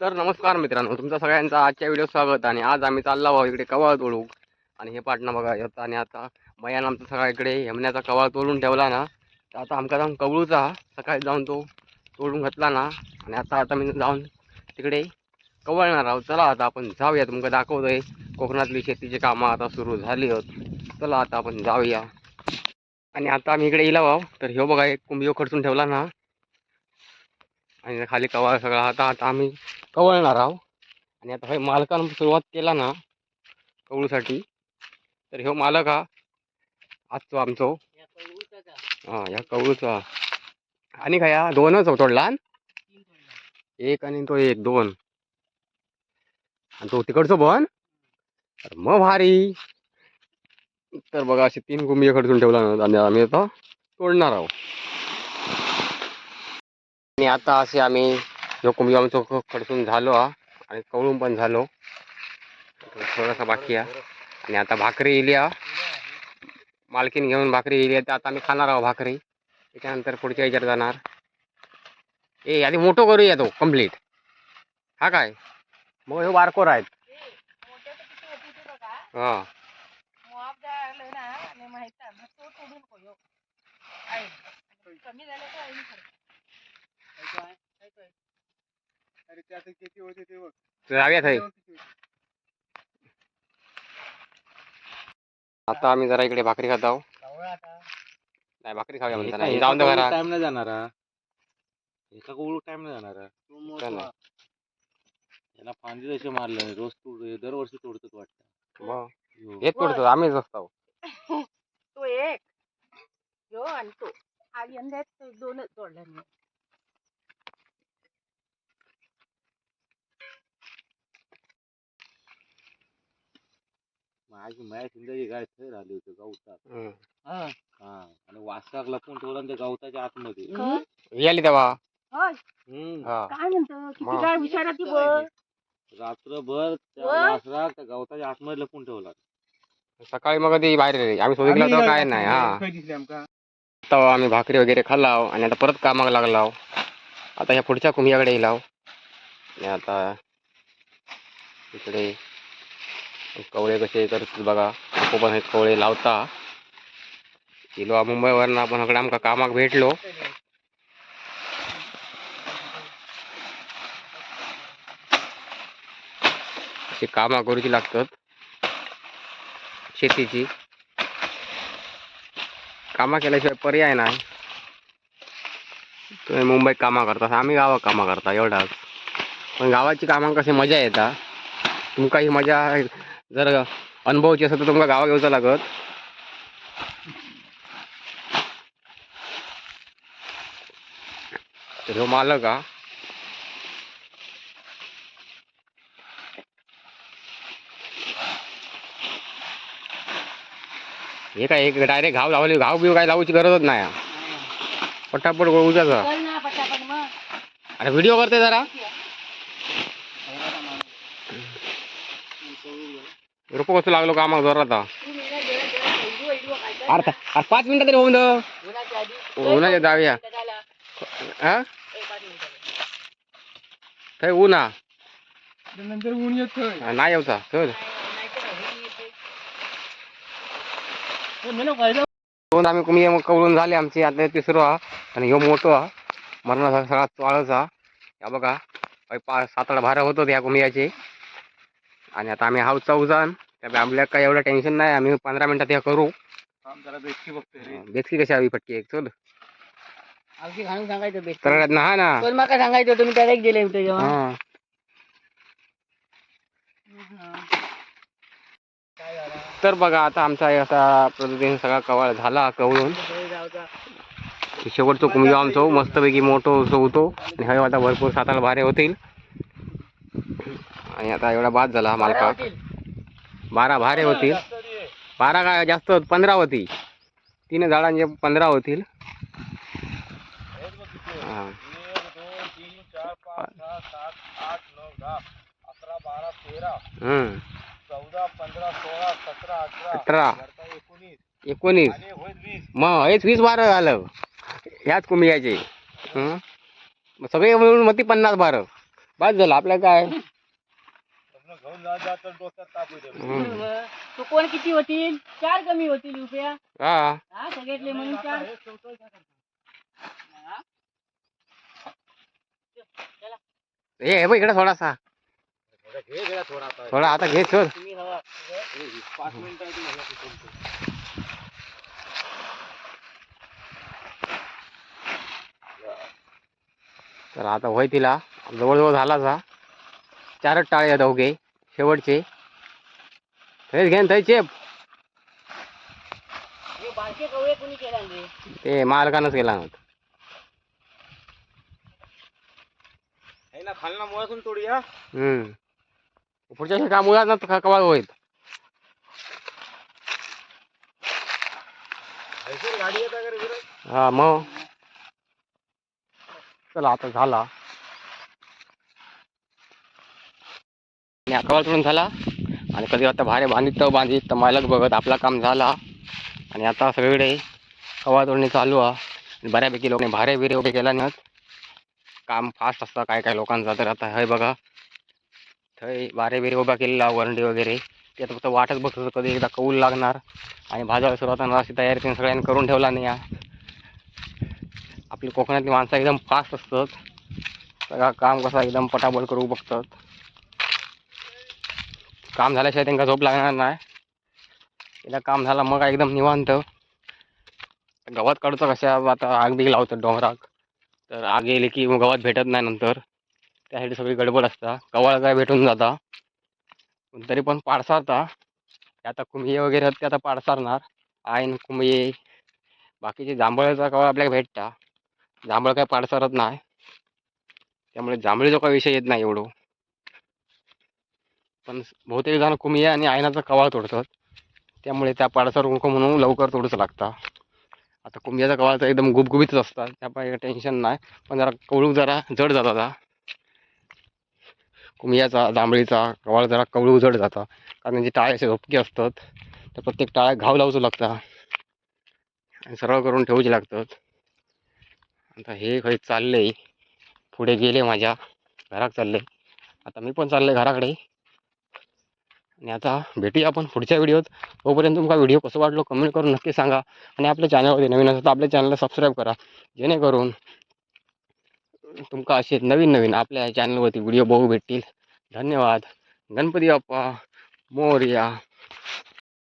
तर नमस्कार मित्रांनो, तुमचं सगळ्यांचं आजच्या व्हिडिओ स्वागत. आणि आज आम्ही चाललो आहोत इकडे कवाळ तोडू. आणि हे पाटणं बघा येतं. आणि आता मयान आमचं सगळा इकडे यमण्याचा कवाळ तोडून ठेवला ना, तर आता आमका जाऊन कवळूचा सकाळी जाऊन तो तोडून घेतला ना. आणि आता मी जाऊन तिकडे कवळणार आहोत. चला आता आपण जाऊया, तुमका दाखवतोय कोकणातली शेतीची कामं आता सुरू झाली आहेत. चला आता आपण जाऊया. आणि आता आम्ही इकडे येलो आहोत. तर ह्यो बघा एक कुंभियो खडसून ठेवला ना, आणि खाली कवाळ सगळा. आता आम्ही कवळणार आहोत. आणि आता हे मालकानं सुरुवात केला ना कवळूसाठी. तर ह्यो मालक हा आजचो आमचो या कवळूचा. आणि काय हा दोनच तोडला, एक आणि तो एक दोन, आणि तो तिकडचो पण. तर मग भारी. तर बघा असे 3 कुंभिये खडसून ठेवला ना, आणि आम्ही आता तोडणार आहोत. आणि आता असे आम्ही जो कुंभियो आमचो खडसून झालो हा, आणि कवळून पण झालो. थोडासा बाकी आहे. आणि आता भाकरी येईल या, मालकीन घेऊन भाकरी येईल. तर आता आम्ही खाणार आहोत भाकरी. त्याच्यानंतर पुढच्या याच्यात जाणार. आधी मोठो करूया तो कम्प्लीट. हा काय मग हे बारकोर आहेत. हा जाऊयात आहे. आता आम्ही जरा इकडे भाकरी खात आहोत. नाही भाकरी खाऊया म्हणता नाही, जाऊन दे घरात. टाइम नाही जाणार एका कोवळू टाइम नाही जाणार. याला फांदी जशी मारलं रोज दरवर्षी तोडतो वाटतं. मग हेच तोडतो आम्हीच असतो. तो एक यो आणि तो आज यंदा दोनच तोडला मी. माझी जिंदगी गाय थैर आली होती गवतात. आणि वासाक लपून ठेवला त्या गवताच्या आतमध्ये याली तेव्हा. काय म्हणतो किती काय विचारा ती बघ. रात्रभर त्या वासराक त्या गवताच्या आतमध्ये लपून ठेवला. सकाळी मग ती बाहेर आम्ही शोधिकला तर काय नाही. आता आम्ही भाकरी वगैरे खाल्लाव आणि आता परत कामाला लागलाव. आता ह्या पुढच्या कुंभियाकडे येलाव. आणि आता इकडे कवळे कसे करतात बघा. पण हे कवळे लावता गेलो मुंबईवरनं आपण इकडे आमका कामाक भेटलो. अशी कामा करूची लागतात शेतीची. कामा केल्याशिवाय पर्याय नाही. तुम्ही मुंबईत कामा करता, आम्ही गावात कामा करता एवढाच. पण गावाची कामां कशी मजा येता. तुमका ही मजा जर अनुभवायची असेल तर तुमका गावा घेऊचा लागत. तर ह्यो मालक हा हे काय एक डायरेक्ट घाव लावली. घाव बिव काय लावूची गरजच नाही. पटापट उजाचा. अरे व्हिडिओ करते जरा. रुपये कसं लागलो कामाक जोरात. अरे 5 मिनिटं तरी होऊन उन्हाच्या जाऊया. हा काय ऊन हा नंतर ऊन येत नाही येऊचा. चल दोन आम्ही कुंभी कवळून झाले आमची. आता तिसरो हा आणि ह्यो मोठो हा मरणाचा सगळा चाळचा. या बघा 5-7 भार होतो त्या कुंभियाचे. आणि आता आम्ही हाव चौजान. त्या आपल्या काय एवढं टेन्शन नाही. आम्ही 15 मिनिटात हे करू. बेचकी कशी हवी पटकी एक. चल सांगायचं बेस्ट तर ना ना पण मला सांगायचं तुम्ही डायरेक्ट गेले होते जेव्हा. तर बघा आता आमचा असा पद्धतीने सगळा कवाळ झाला कवळून. शेवटचं कुंभी आमचं मस्तपैकी मोठं होतो. आणि हे आता भरपूर 7-8 भारे होतील. आणि आता एवढा बाद झाला मालका. 12 भारे होतील. 12 काय जास्त 15 होती. 3 झाडांचे 15 होतील. 1 2 3 4 5 6 7 8 9 10 11 12 13 14 15 16 17 18 19 19 आणि होईल 20. मग हेच 20 बार झालं ह्याच कुंभियाचे. मग सगळे मिळून मग ती 50 बार. बाद झालं आपल्या काय. लग्न घेऊन जा तर डोक्यात ताप येते. तो कोण किती होतील 4 कमी होतील रुपया हा हा सगळ्यातले म्हणून 4 हे बघ इकडे थोडासा घे जरा थोडा आता. थोडा आता घे चल. तुम्ही हवा 5 मिनिटं तर आता होय तिला जवळजवळ झालाच हा. 4च टाळे आहेत अवघे शेवटचे. थंयच घेन थंय चेप. हे बारके कवळे कोणी केला रे ते मालकानंच केला ना. आहे ना खालना मुळातून तोडी या. पुढच्या काम मुळात ना कवा होईल. ऐसर गाडी येता का रे विराज? हा मग चला आता झाला. कवा तोडून झाला आणि कधी आता भारे बांधित तर मालक बघत आपला काम झाला. आणि आता सगळीकडे कवा तोडणी चालू आहे. बऱ्यापैकी लोकांनी भारे बिरे उभे केला नाही. काम फास्ट असतं काय काय लोकांचा. तर आता हे बघा थंय बारे बिरे उभा केलेला वरंडी वगैरे. ते आता फक्त वाटच बघतो कधी एकदा कौल लागणार. आणि भाजायला सुरुवात अशी तयारी त्यांनी सगळ्यांनी करून ठेवला नाही. आपली कोकणातली माणसं एकदम फास्ट असतात. सगळं काम कसं एकदम पटापट करू बघतात. काम झाल्याशिवाय त्यांना झोप लागणार नाही. एकदा काम झालं मग एकदम निवांत. गवत काढतो कशा आता आग बिग लावतात डोंगराक. तर आग गेली की मग गवत भेटत नाही नंतर. त्यासाठी सगळी गडबड असता. कवाळ काय भेटून जाता तरी पण पाडसारता. आता कुंभिये वगैरे आहेत ते आता पाडसारणार. आईन कुंभिये बाकीचे जांभळाचा कवाळ आपल्याला भेटता. जांभळ काय पाडसारत नाही. त्यामुळे जांभळीचा काही विषय येत नाही एवढं. पण बहुतेक जण कुंभिये आणि आयनाचा कवाळ तोडतात. त्यामुळे त्या पाडसर नको म्हणून लवकर तोडूच लागता. आता कुंभियाचा कवाळ तर एकदम गुबगुबीतच असतात. त्यामुळे टेन्शन नाही. पण जरा कवळूक जरा जड जातात आता. कुंभियाचा जांभळीचा कवाळ जरा कवळूक जड जाता. कारण त्यांची टाळे असे झोपके असतात. तर प्रत्येक टाळ्या घाव लावूच लागता आणि सरळ करून ठेवूचे लागतात. आता हे काही चाललंय पुढे गेले माझ्या घरात चालले. आता मी पण चालले घराकडे. आणि आता भेटूया आपण पुढच्या व्हिडिओत. तोपर्यंत तुमचा व्हिडिओ कसं वाटलो कमेंट करून नक्की सांगा. आणि आपल्या चॅनलवरती नवीन असेल तर आपल्या चॅनलला सबस्क्राईब करा. जेणेकरून तुमका असे नवीन नवीन आपल्या चॅनलवरती व्हिडिओ बघू भेटतील. धन्यवाद. गणपती बाप्पा मोरया.